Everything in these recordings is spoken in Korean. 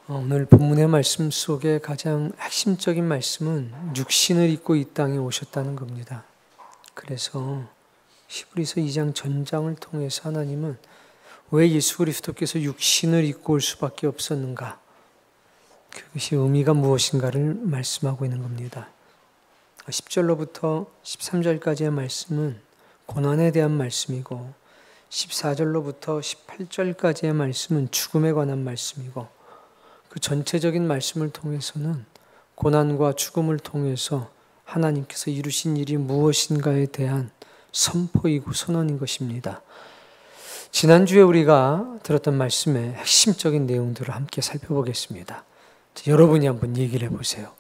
오늘 본문의 말씀 속에 가장 핵심적인 말씀은 육신을 입고 이 땅에 오셨다는 겁니다. 그래서 히브리서 2장 전장을 통해서 하나님은 왜 예수 그리스도께서 육신을 입고 올 수밖에 없었는가? 그것이 의미가 무엇인가를 말씀하고 있는 겁니다. 10절로부터 13절까지의 말씀은 고난에 대한 말씀이고 14절로부터 18절까지의 말씀은 죽음에 관한 말씀이고 그 전체적인 말씀을 통해서는 고난과 죽음을 통해서 하나님께서 이루신 일이 무엇인가에 대한 선포이고 선언인 것입니다. 지난주에 우리가 들었던 말씀의 핵심적인 내용들을 함께 살펴보겠습니다. 여러분이 한번 얘기를 해보세요.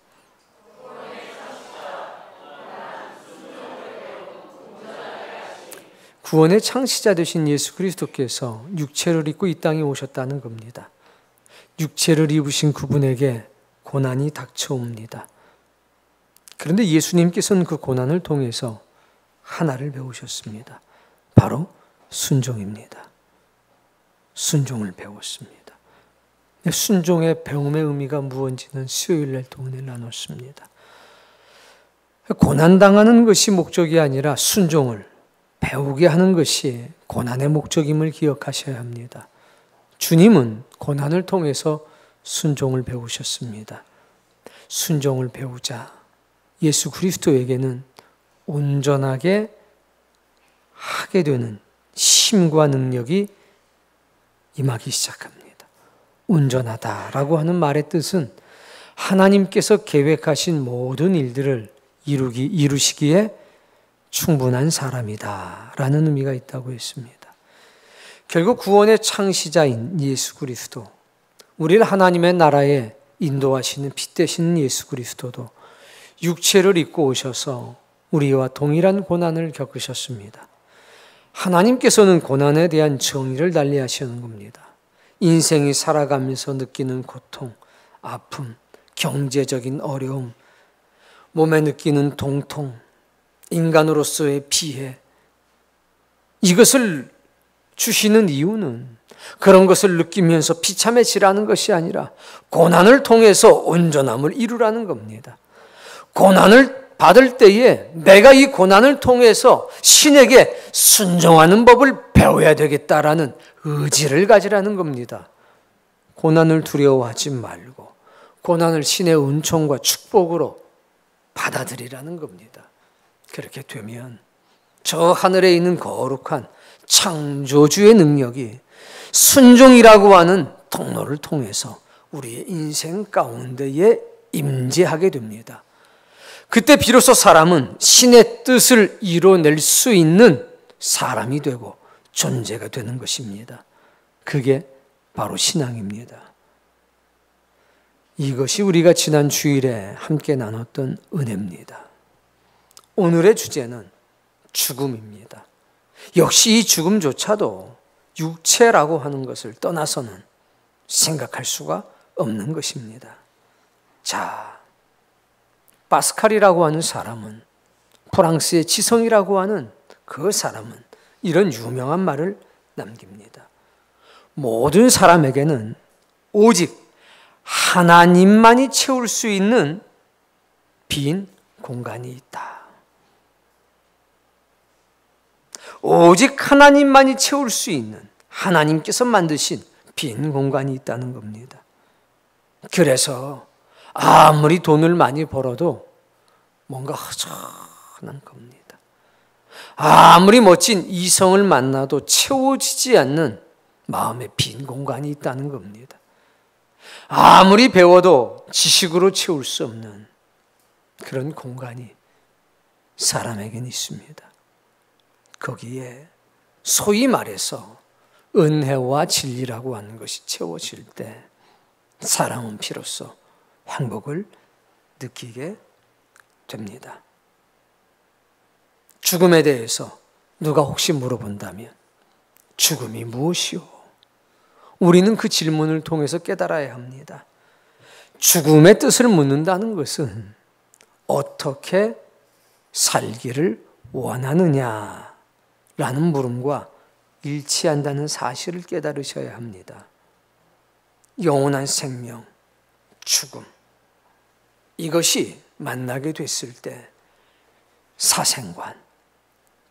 구원의 창시자 되신 예수 그리스도께서 육체를 입고 이 땅에 오셨다는 겁니다. 육체를 입으신 그분에게 고난이 닥쳐옵니다. 그런데 예수님께서는 그 고난을 통해서 하나를 배우셨습니다. 바로 순종입니다. 순종을 배웠습니다. 순종의 배움의 의미가 무엇인지는 수요일날 동안에 나눴습니다. 고난당하는 것이 목적이 아니라 순종을 배우게 하는 것이 고난의 목적임을 기억하셔야 합니다. 주님은 고난을 통해서 순종을 배우셨습니다. 순종을 배우자 예수 그리스도에게는 온전하게 하게 되는 힘과 능력이 임하기 시작합니다. 온전하다라고 하는 말의 뜻은 하나님께서 계획하신 모든 일들을 이루시기에 충분한 사람이다 라는 의미가 있다고 했습니다. 결국 구원의 창시자인 예수 그리스도, 우리를 하나님의 나라에 인도하시는 빛 되시는 예수 그리스도도 육체를 입고 오셔서 우리와 동일한 고난을 겪으셨습니다. 하나님께서는 고난에 대한 정의를 달리하시는 겁니다. 인생이 살아가면서 느끼는 고통, 아픔, 경제적인 어려움, 몸에 느끼는 동통, 인간으로서의 피해, 이것을 주시는 이유는 그런 것을 느끼면서 비참해지라는 것이 아니라 고난을 통해서 온전함을 이루라는 겁니다. 고난을 받을 때에 내가 이 고난을 통해서 신에게 순종하는 법을 배워야 되겠다라는 의지를 가지라는 겁니다. 고난을 두려워하지 말고 고난을 신의 은총과 축복으로 받아들이라는 겁니다. 그렇게 되면 저 하늘에 있는 거룩한 창조주의 능력이 순종이라고 하는 통로를 통해서 우리의 인생 가운데에 임재하게 됩니다. 그때 비로소 사람은 신의 뜻을 이뤄낼 수 있는 사람이 되고 존재가 되는 것입니다. 그게 바로 신앙입니다. 이것이 우리가 지난 주일에 함께 나눴던 은혜입니다. 오늘의 주제는 죽음입니다. 역시 이 죽음조차도 육체라고 하는 것을 떠나서는 생각할 수가 없는 것입니다. 자, 파스칼이라고 하는 사람은, 프랑스의 지성이라고 하는 그 사람은 이런 유명한 말을 남깁니다. 모든 사람에게는 오직 하나님만이 채울 수 있는 빈 공간이 있다. 오직 하나님만이 채울 수 있는, 하나님께서 만드신 빈 공간이 있다는 겁니다. 그래서 아무리 돈을 많이 벌어도 뭔가 허전한 겁니다. 아무리 멋진 이성을 만나도 채워지지 않는 마음의 빈 공간이 있다는 겁니다. 아무리 배워도 지식으로 채울 수 없는 그런 공간이 사람에게는 있습니다. 거기에 소위 말해서 은혜와 진리라고 하는 것이 채워질 때 사람은 비로소 행복을 느끼게 됩니다. 죽음에 대해서 누가 혹시 물어본다면 죽음이 무엇이오? 우리는 그 질문을 통해서 깨달아야 합니다. 죽음의 뜻을 묻는다는 것은 어떻게 살기를 원하느냐라는 물음과 일치한다는 사실을 깨달으셔야 합니다. 영원한 생명, 죽음, 이것이 만나게 됐을 때 사생관,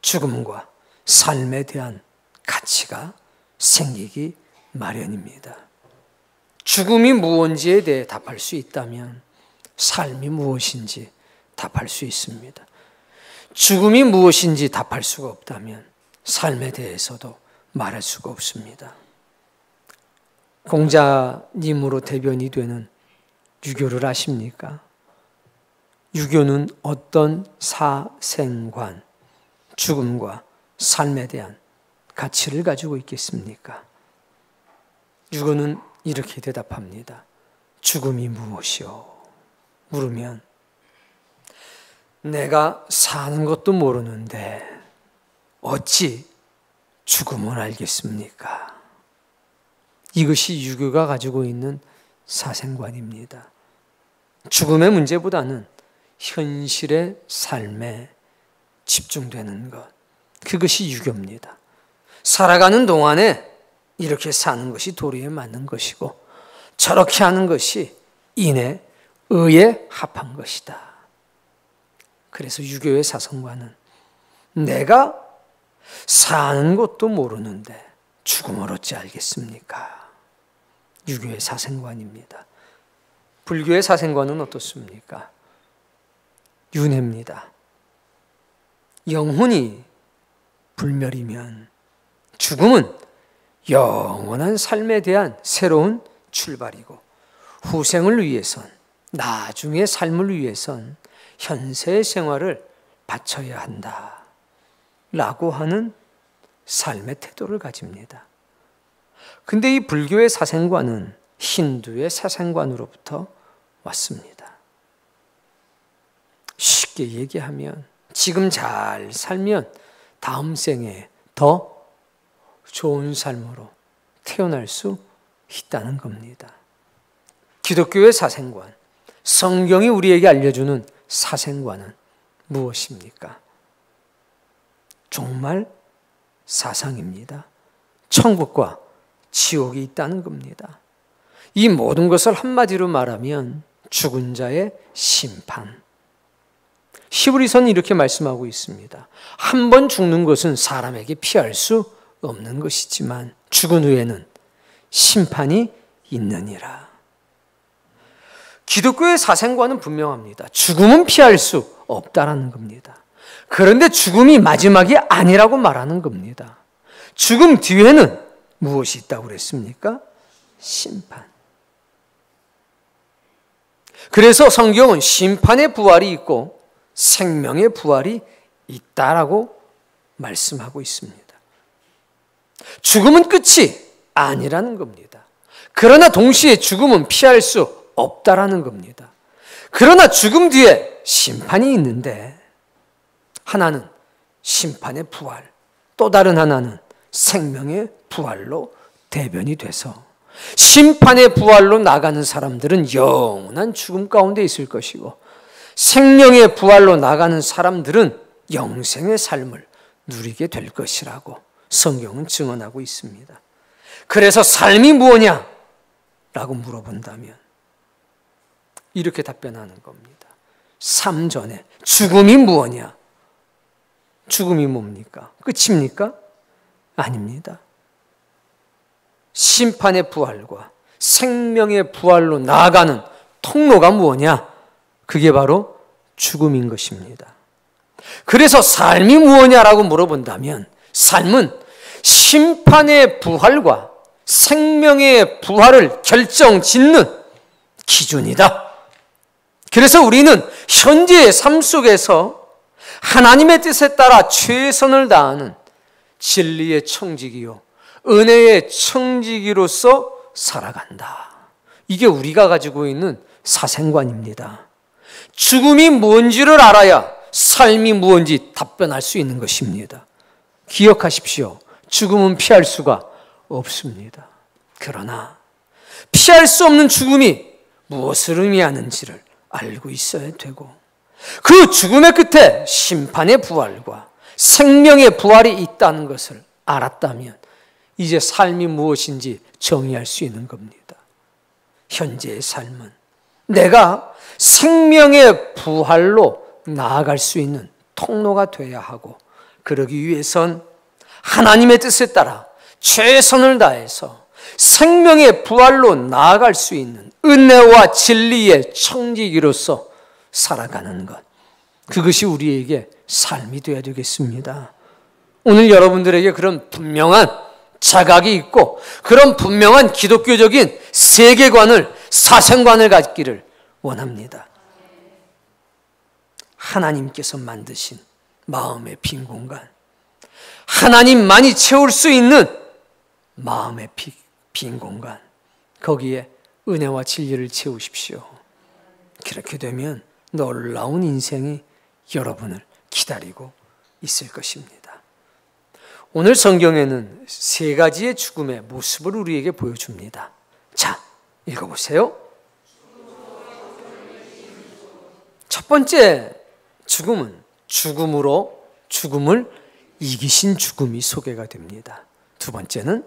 죽음과 삶에 대한 가치가 생기기 마련입니다. 죽음이 무엇인지에 대해 답할 수 있다면 삶이 무엇인지 답할 수 있습니다. 죽음이 무엇인지 답할 수가 없다면 삶에 대해서도 말할 수가 없습니다. 공자님으로 대변이 되는 유교를 아십니까? 유교는 어떤 사생관, 죽음과 삶에 대한 가치를 가지고 있겠습니까? 유교는 이렇게 대답합니다. 죽음이 무엇이요? 물으면 내가 사는 것도 모르는데 어찌 죽음을 알겠습니까? 이것이 유교가 가지고 있는 사생관입니다. 죽음의 문제보다는 현실의 삶에 집중되는 것, 그것이 유교입니다. 살아가는 동안에 이렇게 사는 것이 도리에 맞는 것이고 저렇게 하는 것이 인의 의에 합한 것이다. 그래서 유교의 사생관은 내가 사는 것도 모르는데 죽음을 어찌 알겠습니까? 유교의 사생관입니다. 불교의 사생관은 어떻습니까? 윤회입니다. 영혼이 불멸이면 죽음은 영원한 삶에 대한 새로운 출발이고 후생을 위해선, 나중의 삶을 위해선 현세의 생활을 바쳐야 한다 라고 하는 삶의 태도를 가집니다. 근데 이 불교의 사생관은 힌두의 사생관으로부터 왔습니다. 쉽게 얘기하면 지금 잘 살면 다음 생에 더 좋은 삶으로 태어날 수 있다는 겁니다. 기독교의 사생관, 성경이 우리에게 알려주는 사생관은 무엇입니까? 정말 사상입니다. 천국과 지옥이 있다는 겁니다. 이 모든 것을 한마디로 말하면 죽은 자의 심판. 히브리서는 이렇게 말씀하고 있습니다. 한 번 죽는 것은 사람에게 피할 수 없는 것이지만 죽은 후에는 심판이 있느니라. 기독교의 사생관은 분명합니다. 죽음은 피할 수 없다라는 겁니다. 그런데 죽음이 마지막이 아니라고 말하는 겁니다. 죽음 뒤에는 무엇이 있다고 그랬습니까? 심판. 그래서 성경은 심판의 부활이 있고 생명의 부활이 있다라고 말씀하고 있습니다. 죽음은 끝이 아니라는 겁니다. 그러나 동시에 죽음은 피할 수 없다라는 겁니다. 그러나 죽음 뒤에 심판이 있는데 하나는 심판의 부활, 또 다른 하나는 생명의 부활로 대변이 돼서 심판의 부활로 나가는 사람들은 영원한 죽음 가운데 있을 것이고 생명의 부활로 나가는 사람들은 영생의 삶을 누리게 될 것이라고 성경은 증언하고 있습니다. 그래서 삶이 무엇냐? 라고 물어본다면 이렇게 답변하는 겁니다. 삶 전에 죽음이 무엇냐? 죽음이 뭡니까? 끝입니까? 아닙니다. 심판의 부활과 생명의 부활로 나아가는 통로가 무엇냐? 그게 바로 죽음인 것입니다. 그래서 삶이 무엇냐라고 물어본다면 삶은 심판의 부활과 생명의 부활을 결정짓는 기준이다. 그래서 우리는 현재의 삶 속에서 하나님의 뜻에 따라 최선을 다하는 진리의 청지기요 은혜의 청지기로서 살아간다. 이게 우리가 가지고 있는 사생관입니다. 죽음이 뭔지를 알아야 삶이 무엇인지 답변할 수 있는 것입니다. 기억하십시오. 죽음은 피할 수가 없습니다. 그러나 피할 수 없는 죽음이 무엇을 의미하는지를 알고 있어야 되고 그 죽음의 끝에 심판의 부활과 생명의 부활이 있다는 것을 알았다면 이제 삶이 무엇인지 정의할 수 있는 겁니다. 현재의 삶은 내가 생명의 부활로 나아갈 수 있는 통로가 되어야 하고, 그러기 위해선 하나님의 뜻에 따라 최선을 다해서 생명의 부활로 나아갈 수 있는 은혜와 진리의 청지기로서 살아가는 것, 그것이 우리에게 삶이 되어야 되겠습니다. 오늘 여러분들에게 그런 분명한 자각이 있고 그런 분명한 기독교적인 세계관을, 사생관을 갖기를 원합니다. 하나님께서 만드신 마음의 빈 공간, 하나님만이 채울 수 있는 마음의 빈 공간, 거기에 은혜와 진리를 채우십시오. 그렇게 되면 놀라운 인생이 여러분을 기다리고 있을 것입니다. 오늘 성경에는 세 가지의 죽음의 모습을 우리에게 보여줍니다. 자, 읽어보세요. 첫 번째 죽음은 죽음으로 죽음을 이기신 죽음이 소개가 됩니다. 두 번째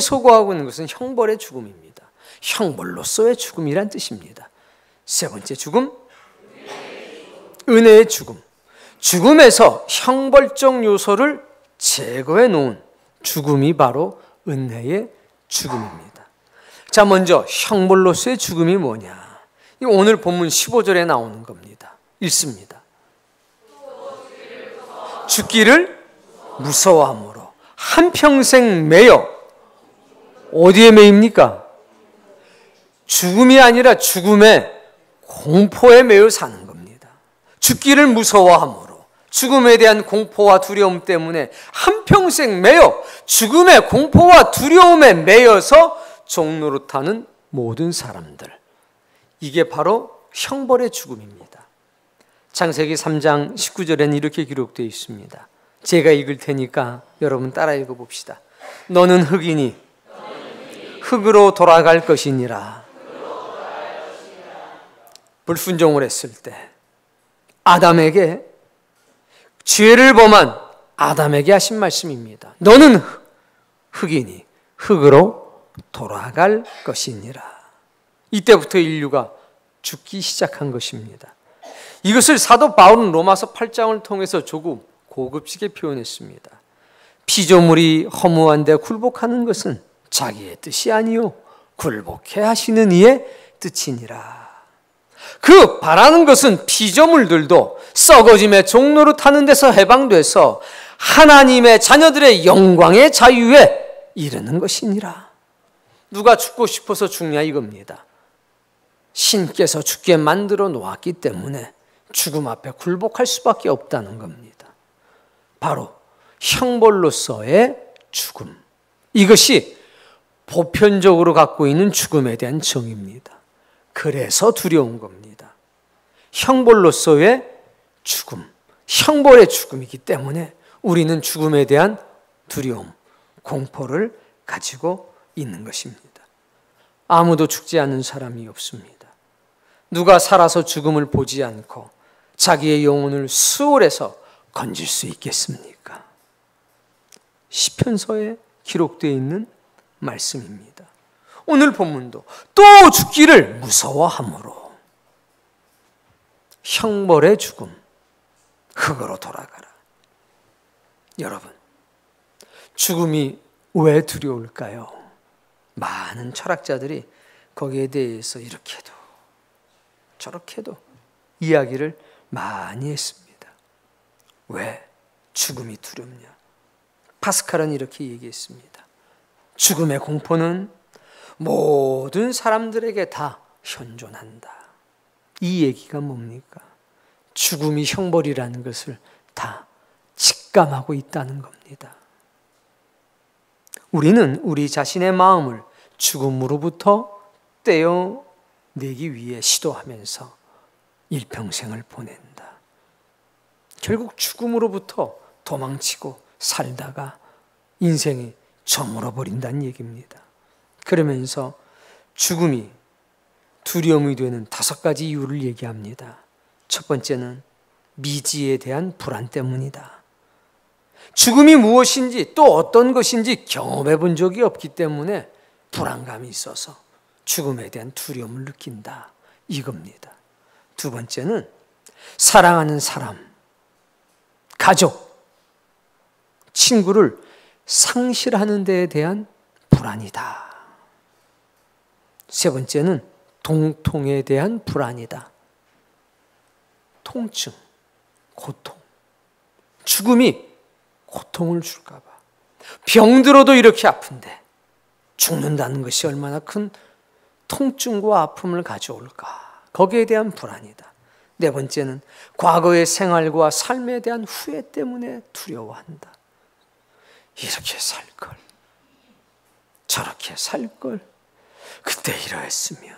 소개하고 있는 것은 형벌의 죽음입니다. 형벌로서의 죽음이란 뜻입니다. 세 번째 죽음, 은혜의 죽음. 죽음에서 형벌적 요소를 제거해 놓은 죽음이 바로 은혜의 죽음입니다. 자, 먼저 형벌로서의 죽음이 뭐냐? 오늘 본문 15절에 나오는 겁니다. 읽습니다. 죽기를 무서워함으로 한평생 매여, 어디에 매입니까? 죽음이 아니라 죽음의 공포에 매여 사는 겁니다. 죽기를 무서워함으로 죽음에 대한 공포와 두려움 때문에 한평생 매여 죽음의 공포와 두려움에 매여서 종노릇하는 모든 사람들, 이게 바로 형벌의 죽음입니다. 창세기 3장 19절에는 이렇게 기록되어 있습니다. 제가 읽을 테니까 여러분 따라 읽어봅시다. 너는 흙이니 흙으로 돌아갈 것이니라. 불순종을 했을 때 아담에게, 죄를 범한 아담에게 하신 말씀입니다. 너는 흙이니 흙으로 돌아갈 것이니라. 이때부터 인류가 죽기 시작한 것입니다. 이것을 사도 바울은 로마서 8장을 통해서 조금 고급지게 표현했습니다. 피조물이 허무한데 굴복하는 것은 자기의 뜻이 아니요 굴복해 하시는 이의 뜻이니라. 그 바라는 것은 피조물들도 썩어짐의 종로로 타는 데서 해방돼서 하나님의 자녀들의 영광의 자유에 이르는 것이니라. 누가 죽고 싶어서 죽냐 이겁니다. 신께서 죽게 만들어 놓았기 때문에 죽음 앞에 굴복할 수밖에 없다는 겁니다. 바로 형벌로서의 죽음, 이것이 보편적으로 갖고 있는 죽음에 대한 정의입니다. 그래서 두려운 겁니다. 형벌로서의 죽음, 형벌의 죽음이기 때문에 우리는 죽음에 대한 두려움, 공포를 가지고 있는 것입니다. 아무도 죽지 않는 사람이 없습니다. 누가 살아서 죽음을 보지 않고 자기의 영혼을 수월해서 건질 수 있겠습니까? 시편서에 기록되어 있는 말씀입니다. 오늘 본문도 또 죽기를 무서워함으로 형벌의 죽음, 흙으로 돌아가라. 여러분, 죽음이 왜 두려울까요? 많은 철학자들이 거기에 대해서 이렇게도 저렇게도 이야기를 많이 했습니다. 왜 죽음이 두렵냐? 파스칼은 이렇게 얘기했습니다. 죽음의 공포는 모든 사람들에게 다 현존한다. 이 얘기가 뭡니까? 죽음이 형벌이라는 것을 다 직감하고 있다는 겁니다. 우리는 우리 자신의 마음을 죽음으로부터 떼어내기 위해 시도하면서 일평생을 보낸다. 결국 죽음으로부터 도망치고 살다가 인생이 저물어 버린다는 얘기입니다. 그러면서 죽음이 두려움이 되는 5가지 이유를 얘기합니다. 첫 번째는 미지에 대한 불안 때문이다. 죽음이 무엇인지 또 어떤 것인지 경험해 본 적이 없기 때문에 불안감이 있어서 죽음에 대한 두려움을 느낀다. 이겁니다. 두 번째는 사랑하는 사람, 가족, 친구를 상실하는 데에 대한 불안이다. 세 번째는 동통에 대한 불안이다. 통증, 고통. 죽음이 고통을 줄까 봐. 병들어도 이렇게 아픈데 죽는다는 것이 얼마나 큰 통증과 아픔을 가져올까. 거기에 대한 불안이다. 네 번째는 과거의 생활과 삶에 대한 후회 때문에 두려워한다. 이렇게 살 걸, 저렇게 살 걸, 그때 이러했으면.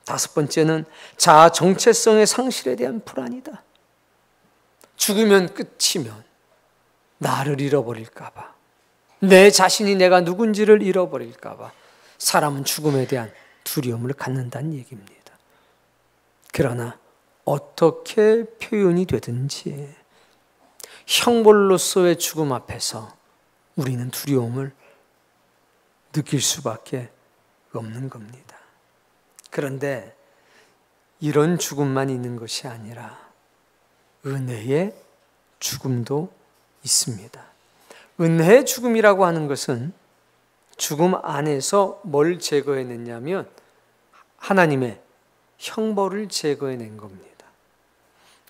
다섯 번째는 자아 정체성의 상실에 대한 불안이다. 죽으면 끝이면 나를 잃어버릴까 봐, 내 자신이 내가 누군지를 잃어버릴까 봐 사람은 죽음에 대한 두려움을 갖는다는 얘기입니다. 그러나 어떻게 표현이 되든지 형벌로서의 죽음 앞에서 우리는 두려움을 느낄 수밖에 없는 겁니다. 그런데 이런 죽음만 있는 것이 아니라 은혜의 죽음도 있습니다. 은혜의 죽음이라고 하는 것은 죽음 안에서 뭘 제거해냈냐면 하나님의 형벌을 제거해낸 겁니다.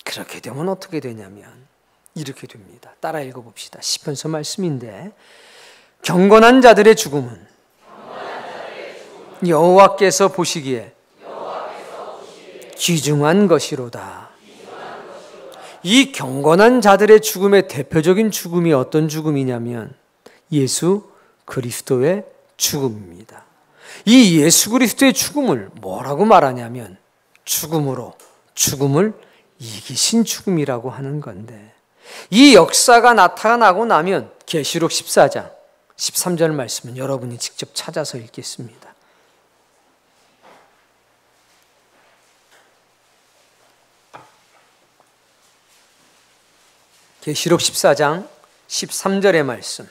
그렇게 되면 어떻게 되냐면 이렇게 됩니다. 따라 읽어봅시다. 시편서 말씀인데, 경건한 자들의 죽음은 여호와께서 보시기에 귀중한 것이로다. 이 경건한 자들의 죽음의 대표적인 죽음이 어떤 죽음이냐면 예수 그리스도의 죽음입니다. 이 예수 그리스도의 죽음을 뭐라고 말하냐면 죽음으로 죽음을 이기신 죽음이라고 하는 건데, 이 역사가 나타나고 나면 계시록 14장 13절 말씀은 여러분이 직접 찾아서 읽겠습니다. 계시록 14장 13절의 말씀.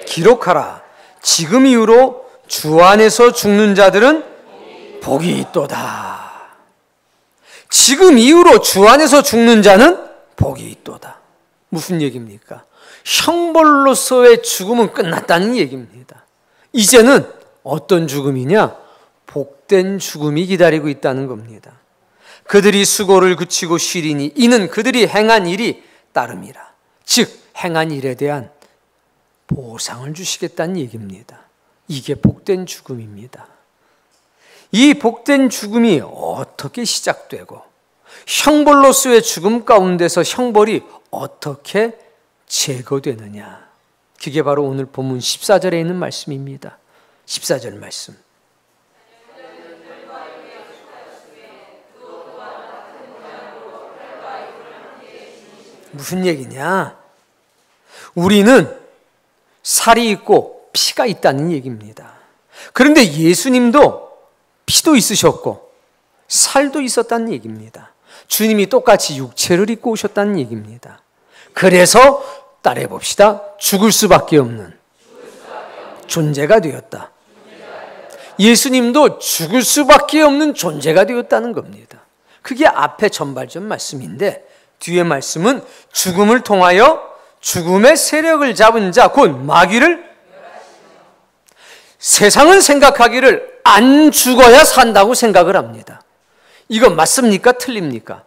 기록하라. 지금 이후로 주 안에서 죽는 자들은 복이 있도다. 지금 이후로 주 안에서 죽는 자는 복이 있도다. 무슨 얘기입니까? 형벌로서의 죽음은 끝났다는 얘기입니다. 이제는 어떤 죽음이냐? 복된 죽음이 기다리고 있다는 겁니다. 그들이 수고를 그치고 쉬리니 이는 그들이 행한 일이 따름이라. 즉 행한 일에 대한 보상을 주시겠다는 얘기입니다. 이게 복된 죽음입니다. 이 복된 죽음이 어떻게 시작되고 형벌로서의 죽음 가운데서 형벌이 어떻게 제거되느냐, 그게 바로 오늘 본문 14절에 있는 말씀입니다. 14절 말씀. 무슨 얘기냐? 우리는 살이 있고 피가 있다는 얘기입니다. 그런데 예수님도 피도 있으셨고 살도 있었다는 얘기입니다. 주님이 똑같이 육체를 입고 오셨다는 얘기입니다. 그래서 따라해 봅시다. 죽을 수밖에 없는 존재가 되었다. 예수님도 죽을 수밖에 없는 존재가 되었다는 겁니다. 그게 앞에 전발전 말씀인데, 뒤에 말씀은 죽음을 통하여 죽음의 세력을 잡은 자 곧 마귀를, 세상은 생각하기를 안 죽어야 산다고 생각을 합니다. 이거 맞습니까? 틀립니까?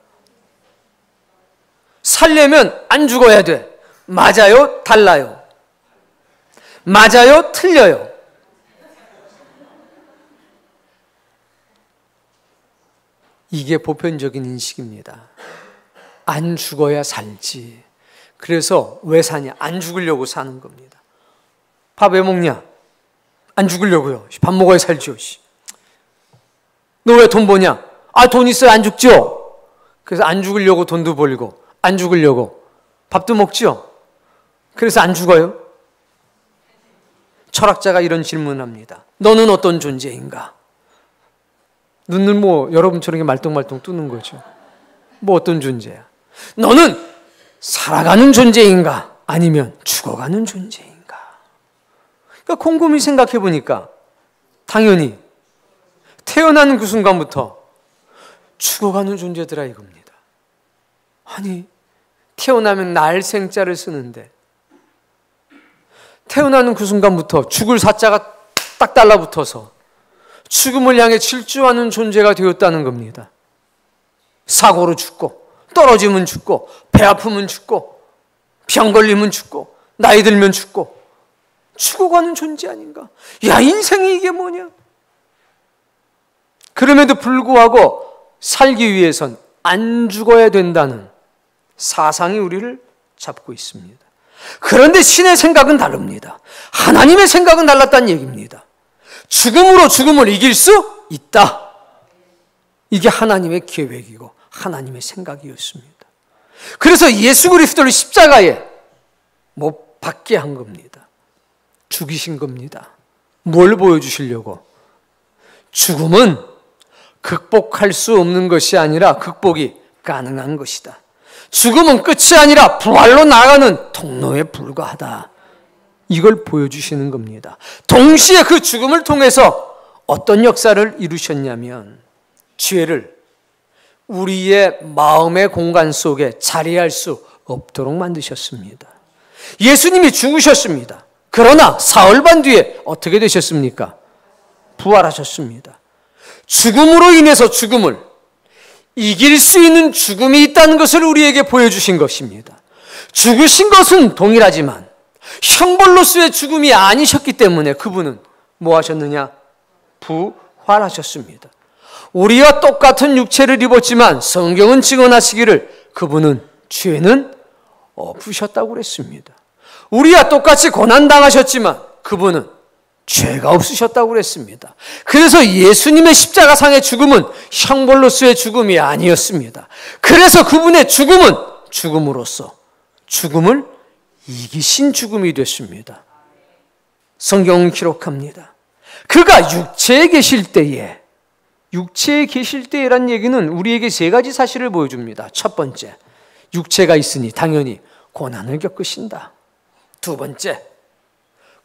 살려면 안 죽어야 돼. 맞아요? 달라요? 맞아요? 틀려요? 이게 보편적인 인식입니다. 안 죽어야 살지. 그래서 왜 사냐? 안 죽으려고 사는 겁니다. 밥 왜 먹냐? 안 죽으려고요. 밥 먹어야 살죠. 너 왜 돈 버냐? 아, 돈 있어야 안 죽죠. 그래서 안 죽으려고 돈도 벌고 안 죽으려고 밥도 먹죠. 그래서 안 죽어요. 철학자가 이런 질문을 합니다. 너는 어떤 존재인가? 눈을 뭐 여러분처럼 말똥말똥 뜨는 거죠. 뭐 어떤 존재야? 너는 살아가는 존재인가? 아니면 죽어가는 존재인가? 그러니까 곰곰이 생각해 보니까 당연히 태어나는 그 순간부터 죽어가는 존재더라 이겁니다. 아니, 태어나면 날생자를 쓰는데 태어나는 그 순간부터 죽을 사자가 딱 달라붙어서 죽음을 향해 질주하는 존재가 되었다는 겁니다. 사고로 죽고, 떨어지면 죽고, 배 아프면 죽고, 병 걸리면 죽고, 나이 들면 죽고, 죽어가는 존재 아닌가? 야, 인생이 이게 뭐냐? 그럼에도 불구하고 살기 위해선 안 죽어야 된다는 사상이 우리를 잡고 있습니다. 그런데 신의 생각은 다릅니다. 하나님의 생각은 달랐다는 얘기입니다. 죽음으로 죽음을 이길 수 있다. 이게 하나님의 계획이고 하나님의 생각이었습니다. 그래서 예수 그리스도를 십자가에 못 박게 한 겁니다. 죽이신 겁니다. 뭘 보여주시려고? 죽음은 극복할 수 없는 것이 아니라 극복이 가능한 것이다. 죽음은 끝이 아니라 부활로 나아가는 통로에 불과하다. 이걸 보여주시는 겁니다. 동시에 그 죽음을 통해서 어떤 역사를 이루셨냐면 죄를 우리의 마음의 공간 속에 자리할 수 없도록 만드셨습니다. 예수님이 죽으셨습니다. 그러나 사흘 반 뒤에 어떻게 되셨습니까? 부활하셨습니다. 죽음으로 인해서 죽음을 이길 수 있는 죽음이 있다는 것을 우리에게 보여주신 것입니다. 죽으신 것은 동일하지만 형벌로서의 죽음이 아니셨기 때문에 그분은 뭐 하셨느냐? 부활하셨습니다. 우리와 똑같은 육체를 입었지만 성경은 증언하시기를 그분은 죄는 없으셨다고 그랬습니다. 우리와 똑같이 고난당하셨지만 그분은 죄가 없으셨다고 그랬습니다. 그래서 예수님의 십자가상의 죽음은 형벌로서의 죽음이 아니었습니다. 그래서 그분의 죽음은 죽음으로써 죽음을 이기신 죽음이 됐습니다. 성경은 기록합니다. 그가 육체에 계실 때라는 얘기는 우리에게 세 가지 사실을 보여줍니다. 첫 번째, 육체가 있으니 당연히 고난을 겪으신다. 두 번째,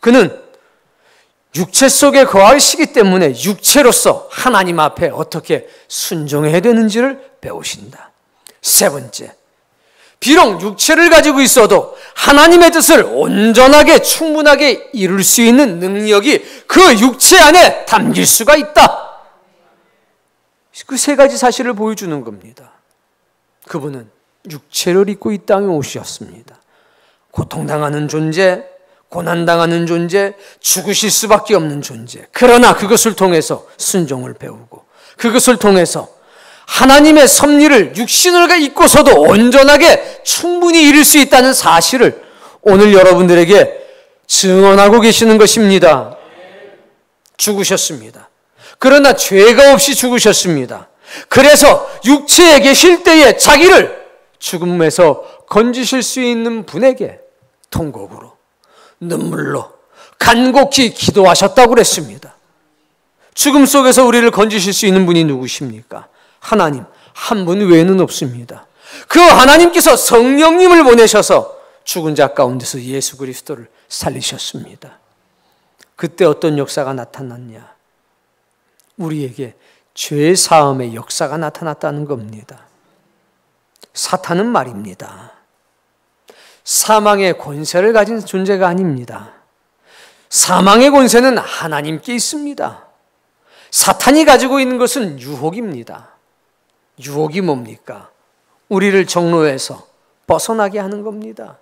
그는 육체 속에 거하시기 때문에 육체로서 하나님 앞에 어떻게 순종해야 되는지를 배우신다. 세 번째, 비록 육체를 가지고 있어도 하나님의 뜻을 온전하게 충분하게 이룰 수 있는 능력이 그 육체 안에 담길 수가 있다. 그 세 가지 사실을 보여주는 겁니다. 그분은 육체를 입고 이 땅에 오셨습니다. 고통당하는 존재, 고난당하는 존재, 죽으실 수밖에 없는 존재. 그러나 그것을 통해서 순종을 배우고 그것을 통해서 하나님의 섭리를 육신을 입고서도 온전하게 충분히 이룰 수 있다는 사실을 오늘 여러분들에게 증언하고 계시는 것입니다. 죽으셨습니다. 그러나 죄가 없이 죽으셨습니다. 그래서 육체에 계실 때에 자기를 죽음에서 건지실 수 있는 분에게 통곡으로 눈물로 간곡히 기도하셨다고 그랬습니다. 죽음 속에서 우리를 건지실 수 있는 분이 누구십니까? 하나님 한 분 외에는 없습니다. 그 하나님께서 성령님을 보내셔서 죽은 자 가운데서 예수 그리스도를 살리셨습니다. 그때 어떤 역사가 나타났냐? 우리에게 죄 사함의 역사가 나타났다는 겁니다. 사탄은 말입니다. 사망의 권세를 가진 존재가 아닙니다. 사망의 권세는 하나님께 있습니다. 사탄이 가지고 있는 것은 유혹입니다. 유혹이 뭡니까? 우리를 정로에서 벗어나게 하는 겁니다.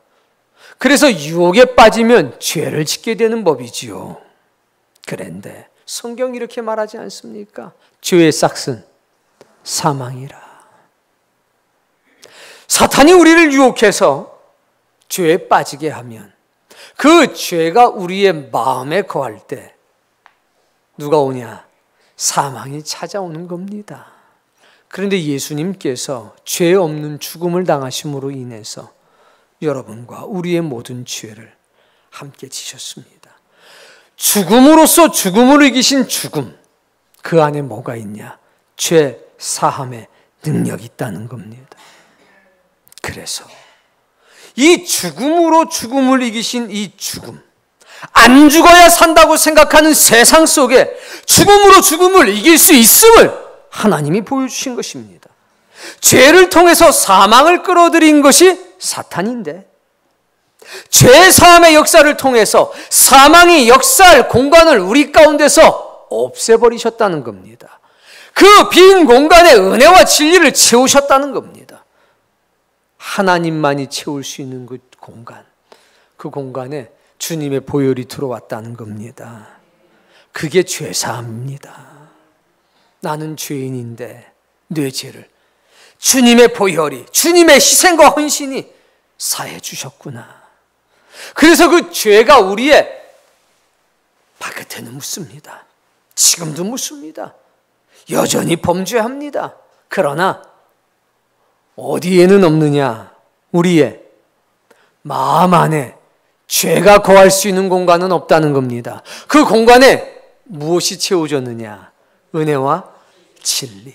그래서 유혹에 빠지면 죄를 짓게 되는 법이지요. 그런데 성경이 이렇게 말하지 않습니까? 죄의 싹은 사망이라. 사탄이 우리를 유혹해서 죄에 빠지게 하면 그 죄가 우리의 마음에 거할 때 누가 오냐? 사망이 찾아오는 겁니다. 그런데 예수님께서 죄 없는 죽음을 당하심으로 인해서 여러분과 우리의 모든 죄를 함께 지셨습니다. 죽음으로써 죽음을 이기신 죽음, 그 안에 뭐가 있냐? 죄 사함의 능력이 있다는 겁니다. 그래서 이 죽음으로 죽음을 이기신 이 죽음, 안 죽어야 산다고 생각하는 세상 속에 죽음으로 죽음을 이길 수 있음을 하나님이 보여주신 것입니다. 죄를 통해서 사망을 끌어들인 것이 사탄인데, 죄 사함의 역사를 통해서 사망이 역사할 공간을 우리 가운데서 없애버리셨다는 겁니다. 그 빈 공간에 은혜와 진리를 채우셨다는 겁니다. 하나님만이 채울 수 있는 그 공간, 그 공간에 주님의 보혈이 들어왔다는 겁니다. 그게 죄사함입니다. 나는 죄인인데 내 죄를 주님의 보혈이, 주님의 희생과 헌신이 사해 주셨구나. 그래서 그 죄가 우리의 발끝에는 묻습니다. 지금도 묻습니다. 여전히 범죄합니다. 그러나 어디에는 없느냐? 우리의 마음 안에 죄가 거할 수 있는 공간은 없다는 겁니다. 그 공간에 무엇이 채워졌느냐? 은혜와 진리,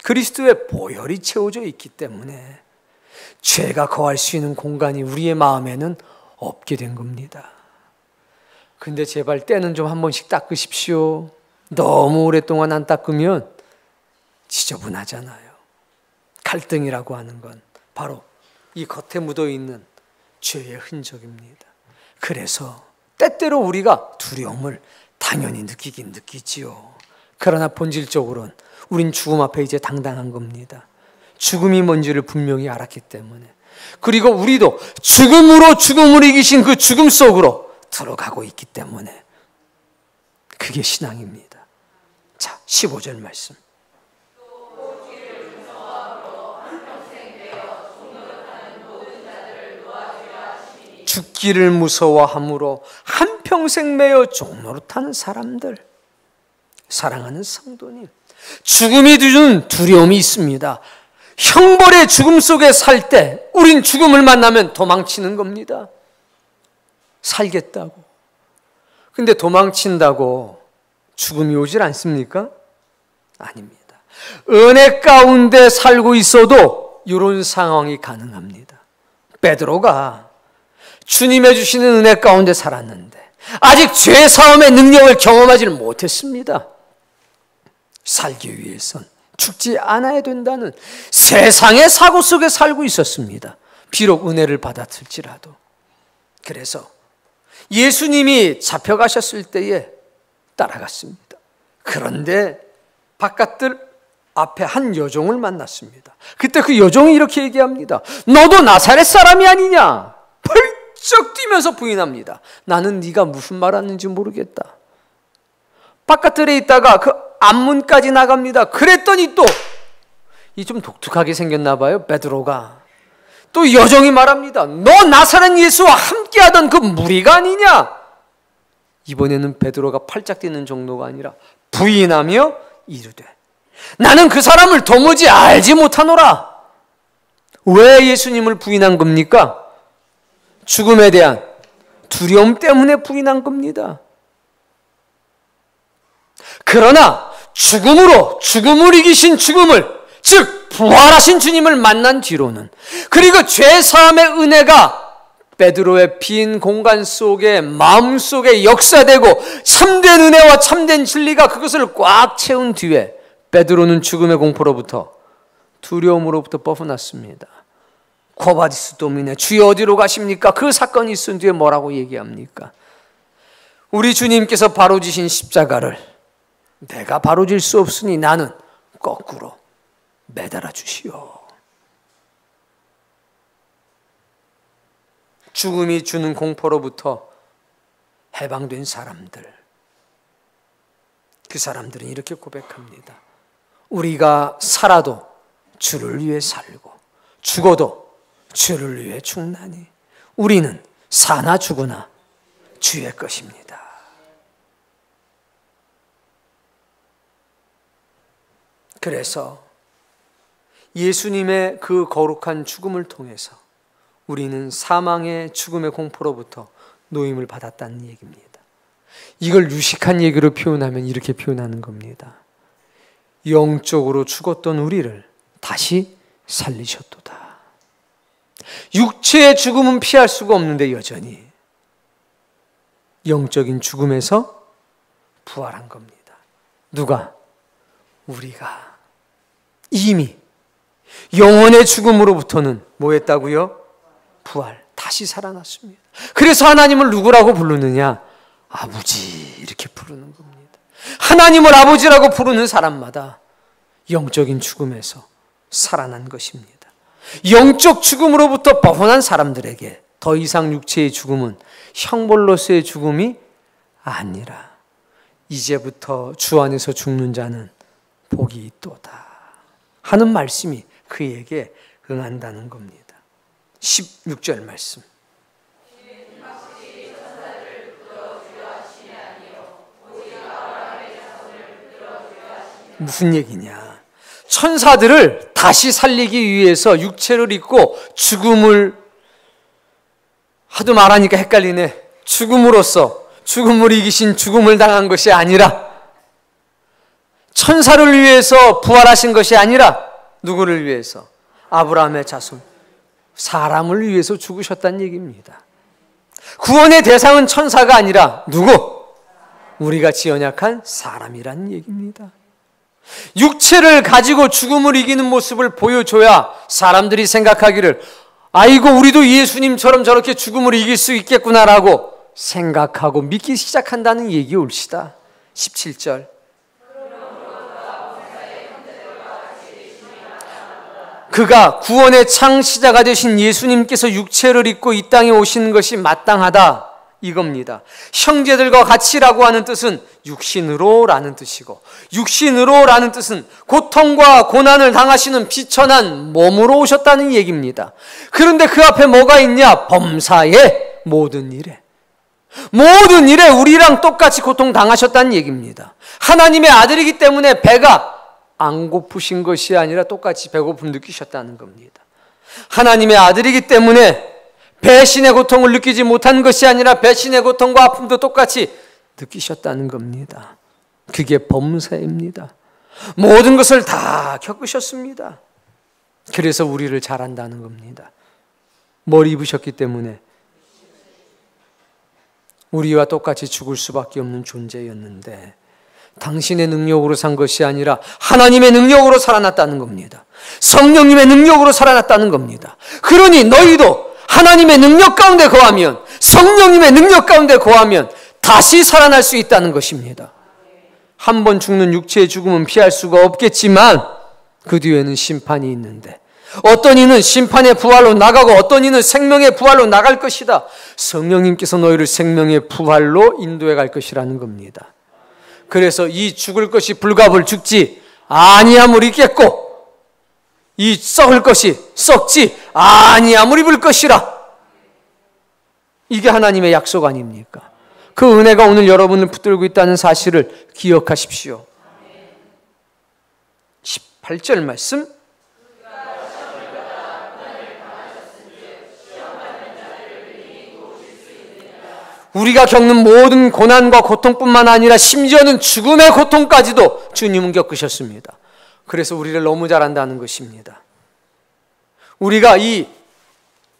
그리스도의 보혈이 채워져 있기 때문에 죄가 거할 수 있는 공간이 우리의 마음에는 없게 된 겁니다. 근데 제발 때는 좀 한 번씩 닦으십시오. 너무 오랫동안 안 닦으면 지저분하잖아요. 갈등이라고 하는 건 바로 이 겉에 묻어있는 죄의 흔적입니다. 그래서 때때로 우리가 두려움을 당연히 느끼긴 느끼지요. 그러나 본질적으로는 우린 죽음 앞에 이제 당당한 겁니다. 죽음이 뭔지를 분명히 알았기 때문에. 그리고 우리도 죽음으로 죽음을 이기신 그 죽음 속으로 들어가고 있기 때문에 그게 신앙입니다. 자, 15절 말씀. 죽기를 무서워함으로 한평생 매여 종노릇하는 사람들, 사랑하는 성도님, 죽음이 주는 두려움이 있습니다. 형벌의 죽음 속에 살 때 우린 죽음을 만나면 도망치는 겁니다. 살겠다고. 근데 도망친다고 죽음이 오질 않습니까? 아닙니다. 은혜 가운데 살고 있어도 이런 상황이 가능합니다. 베드로가 주님의 주시는 은혜 가운데 살았는데 아직 죄 사함의 능력을 경험하지는 못했습니다. 살기 위해선 죽지 않아야 된다는 세상의 사고 속에 살고 있었습니다. 비록 은혜를 받았을지라도. 그래서 예수님이 잡혀가셨을 때에 따라갔습니다. 그런데 바깥들 앞에 한 여종을 만났습니다. 그때 그 여종이 이렇게 얘기합니다. 너도 나사렛 사람이 아니냐? 펄쩍 뛰면서 부인합니다. 나는 네가 무슨 말 하는지 모르겠다. 바깥들에 있다가 그 앞문까지 나갑니다. 그랬더니 또 이 좀 독특하게 생겼나 봐요. 베드로가 또 여종이 말합니다. 너 나사렛 예수와 함께하던 그 무리가 아니냐? 이번에는 베드로가 팔짝 뛰는 정도가 아니라 부인하며 이르되 나는 그 사람을 도무지 알지 못하노라. 왜 예수님을 부인한 겁니까? 죽음에 대한 두려움 때문에 부인한 겁니다. 그러나 죽음으로 죽음을 이기신 죽음을, 즉 부활하신 주님을 만난 뒤로는, 그리고 죄사함의 은혜가 베드로의 빈 공간 속에 마음속에 역사되고 참된 은혜와 참된 진리가 그것을 꽉 채운 뒤에 베드로는 죽음의 공포로부터, 두려움으로부터 벗어났습니다. 코바디스 도미네, 주여 어디로 가십니까? 그 사건이 있은 뒤에 뭐라고 얘기합니까? 우리 주님께서 바로 지신 십자가를 내가 바로 질 수 없으니 나는 거꾸로 매달아 주시오. 죽음이 주는 공포로부터 해방된 사람들, 그 사람들은 이렇게 고백합니다. 우리가 살아도 주를 위해 살고 죽어도 주를 위해 죽나니 우리는 사나 죽으나 주의 것입니다. 그래서 예수님의 그 거룩한 죽음을 통해서 우리는 사망의 죽음의 공포로부터 노임을 받았다는 얘기입니다. 이걸 유식한 얘기로 표현하면 이렇게 표현하는 겁니다. 영적으로 죽었던 우리를 다시 살리셨도다. 육체의 죽음은 피할 수가 없는데 여전히 영적인 죽음에서 부활한 겁니다. 누가? 우리가 이미 영혼의 죽음으로부터는 뭐 했다고요? 부활, 다시 살아났습니다. 그래서 하나님을 누구라고 부르느냐? 아버지, 이렇게 부르는 겁니다. 하나님을 아버지라고 부르는 사람마다 영적인 죽음에서 살아난 것입니다. 영적 죽음으로부터 벗어난 사람들에게 더 이상 육체의 죽음은 형벌로서의 죽음이 아니라 이제부터 주 안에서 죽는 자는 복이 있도다 하는 말씀이 그에게 응한다는 겁니다. 16절 말씀. 무슨 얘기냐? 천사들을 다시 살리기 위해서 육체를 입고 죽음을, 하도 말하니까 헷갈리네. 죽음으로써 죽음을 이기신 죽음을 당한 것이 아니라, 천사를 위해서 부활하신 것이 아니라 누구를 위해서? 아브라함의 자손, 사람을 위해서 죽으셨다는 얘기입니다. 구원의 대상은 천사가 아니라 누구? 우리같이 연약한 사람이라는 얘기입니다. 육체를 가지고 죽음을 이기는 모습을 보여줘야 사람들이 생각하기를, 아이고 우리도 예수님처럼 저렇게 죽음을 이길 수 있겠구나라고 생각하고 믿기 시작한다는 얘기 옳시다. 17절. 그가 구원의 창시자가 되신 예수님께서 육체를 입고 이 땅에 오시는 것이 마땅하다 이겁니다. 형제들과 같이라고 하는 뜻은 육신으로라는 뜻이고, 육신으로라는 뜻은 고통과 고난을 당하시는 비천한 몸으로 오셨다는 얘기입니다. 그런데 그 앞에 뭐가 있냐? 범사의 모든 일에, 모든 일에 우리랑 똑같이 고통 당하셨다는 얘기입니다. 하나님의 아들이기 때문에 배가 안 고프신 것이 아니라 똑같이 배고픔 느끼셨다는 겁니다. 하나님의 아들이기 때문에 배신의 고통을 느끼지 못한 것이 아니라 배신의 고통과 아픔도 똑같이 느끼셨다는 겁니다. 그게 범사입니다. 모든 것을 다 겪으셨습니다. 그래서 우리를 잘한다는 겁니다. 뭘 입으셨기 때문에 우리와 똑같이 죽을 수밖에 없는 존재였는데 당신의 능력으로 산 것이 아니라 하나님의 능력으로 살아났다는 겁니다. 성령님의 능력으로 살아났다는 겁니다. 그러니 너희도 하나님의 능력 가운데 거하면, 성령님의 능력 가운데 거하면 다시 살아날 수 있다는 것입니다. 한 번 죽는 육체의 죽음은 피할 수가 없겠지만 그 뒤에는 심판이 있는데, 어떤 이는 심판의 부활로 나가고 어떤 이는 생명의 부활로 나갈 것이다. 성령님께서 너희를 생명의 부활로 인도해 갈 것이라는 겁니다. 그래서 이 죽을 것이 불갑을 죽지 아니함을 입겠고, 이 썩을 것이 썩지 아니함을 입을 것이라. 이게 하나님의 약속 아닙니까? 그 은혜가 오늘 여러분을 붙들고 있다는 사실을 기억하십시오. 18절 말씀. 우리가 겪는 모든 고난과 고통뿐만 아니라 심지어는 죽음의 고통까지도 주님은 겪으셨습니다. 그래서 우리를 너무 잘 안다는 것입니다. 우리가 이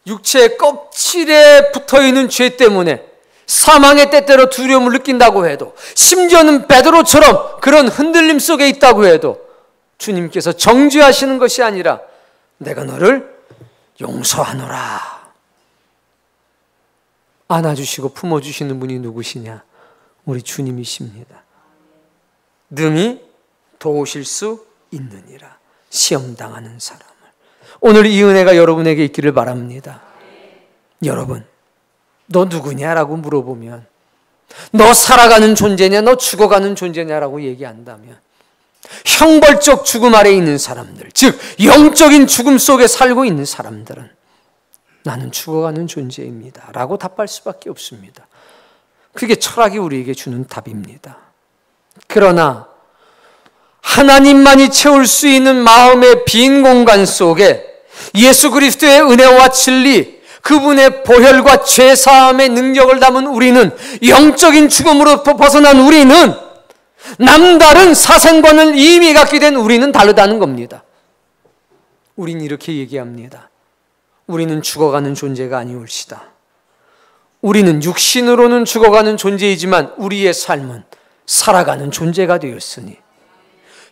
육체의 껍질에 붙어있는 죄 때문에 사망의 때때로 두려움을 느낀다고 해도, 심지어는 베드로처럼 그런 흔들림 속에 있다고 해도 주님께서 정죄하시는 것이 아니라 내가 너를 용서하노라. 안아주시고 품어주시는 분이 누구시냐? 우리 주님이십니다. 능히 도우실 수 있느니라. 시험당하는 사람을. 오늘 이 은혜가 여러분에게 있기를 바랍니다. 여러분, 너 누구냐라고 물어보면, 너 살아가는 존재냐, 너 죽어가는 존재냐라고 얘기한다면, 형벌적 죽음 아래에 있는 사람들, 즉 영적인 죽음 속에 살고 있는 사람들은 나는 죽어가는 존재입니다 라고 답할 수밖에 없습니다. 그게 철학이 우리에게 주는 답입니다. 그러나 하나님만이 채울 수 있는 마음의 빈 공간 속에 예수 그리스도의 은혜와 진리, 그분의 보혈과 죄사함의 능력을 담은 우리는, 영적인 죽음으로부터 벗어난 우리는, 남다른 사생관을 이미 갖게 된 우리는 다르다는 겁니다. 우린 이렇게 얘기합니다. 우리는 죽어가는 존재가 아니올시다. 우리는 육신으로는 죽어가는 존재이지만 우리의 삶은 살아가는 존재가 되었으니,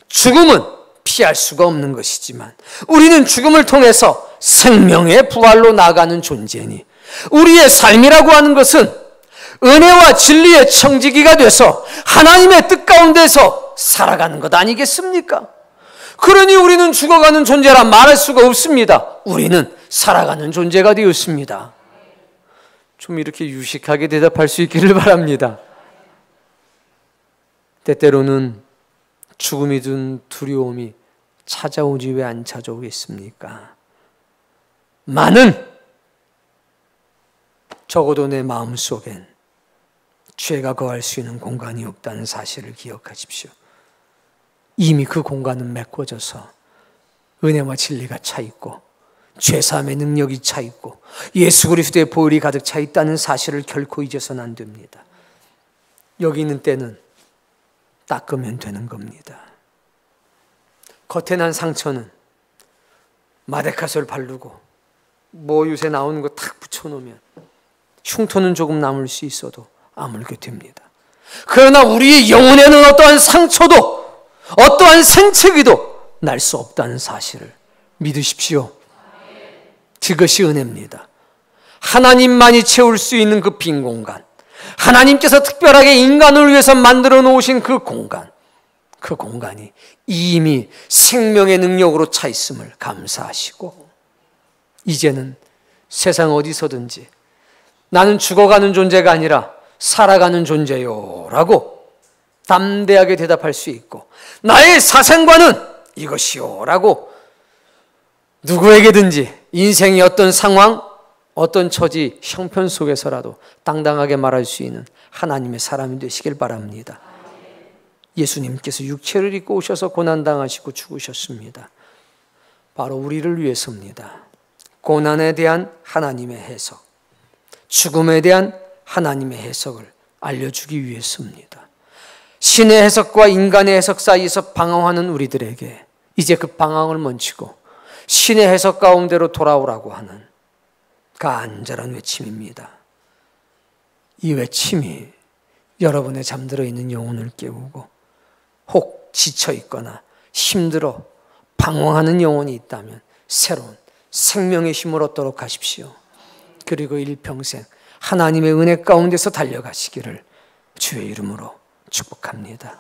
죽음은 피할 수가 없는 것이지만 우리는 죽음을 통해서 생명의 부활로 나아가는 존재니, 우리의 삶이라고 하는 것은 은혜와 진리의 청지기가 돼서 하나님의 뜻 가운데서 살아가는 것 아니겠습니까? 그러니 우리는 죽어가는 존재라 말할 수가 없습니다. 우리는 살아가는 존재가 되었습니다. 좀 이렇게 유식하게 대답할 수 있기를 바랍니다. 때때로는 죽음이 든 두려움이 찾아오지 왜 안 찾아오겠습니까? 많은, 적어도 내 마음속엔 죄가 거할 수 있는 공간이 없다는 사실을 기억하십시오. 이미 그 공간은 메꿔져서 은혜와 진리가 차 있고 죄사함의 능력이 차 있고 예수 그리스도의 보혈이 가득 차 있다는 사실을 결코 잊어서는 안 됩니다. 여기 있는 때는 닦으면 되는 겁니다. 겉에 난 상처는 마데카솔 바르고 요새 나오는 거 탁 붙여놓으면 흉터는 조금 남을 수 있어도 아물게 됩니다. 그러나 우리의 영혼에는 어떠한 상처도 어떠한 생채기도 날 수 없다는 사실을 믿으십시오. 그것이 은혜입니다. 하나님만이 채울 수 있는 그 빈 공간, 하나님께서 특별하게 인간을 위해서 만들어 놓으신 그 공간이 이미 생명의 능력으로 차 있음을 감사하시고, 이제는 세상 어디서든지 나는 죽어가는 존재가 아니라 살아가는 존재요 라고 담대하게 대답할 수 있고, 나의 사생관은 이것이요 라고 누구에게든지 인생의 어떤 상황, 어떤 처지, 형편 속에서라도 당당하게 말할 수 있는 하나님의 사람이 되시길 바랍니다. 예수님께서 육체를 입고 오셔서 고난당하시고 죽으셨습니다. 바로 우리를 위해서입니다. 고난에 대한 하나님의 해석, 죽음에 대한 하나님의 해석을 알려주기 위해서입니다. 신의 해석과 인간의 해석 사이에서 방황하는 우리들에게 이제 그 방황을 멈추고 신의 해석 가운데로 돌아오라고 하는 간절한 외침입니다. 이 외침이 여러분의 잠들어 있는 영혼을 깨우고, 혹 지쳐 있거나 힘들어 방황하는 영혼이 있다면 새로운 생명의 힘을 얻도록 하십시오. 그리고 일평생 하나님의 은혜 가운데서 달려가시기를 주의 이름으로 축복합니다.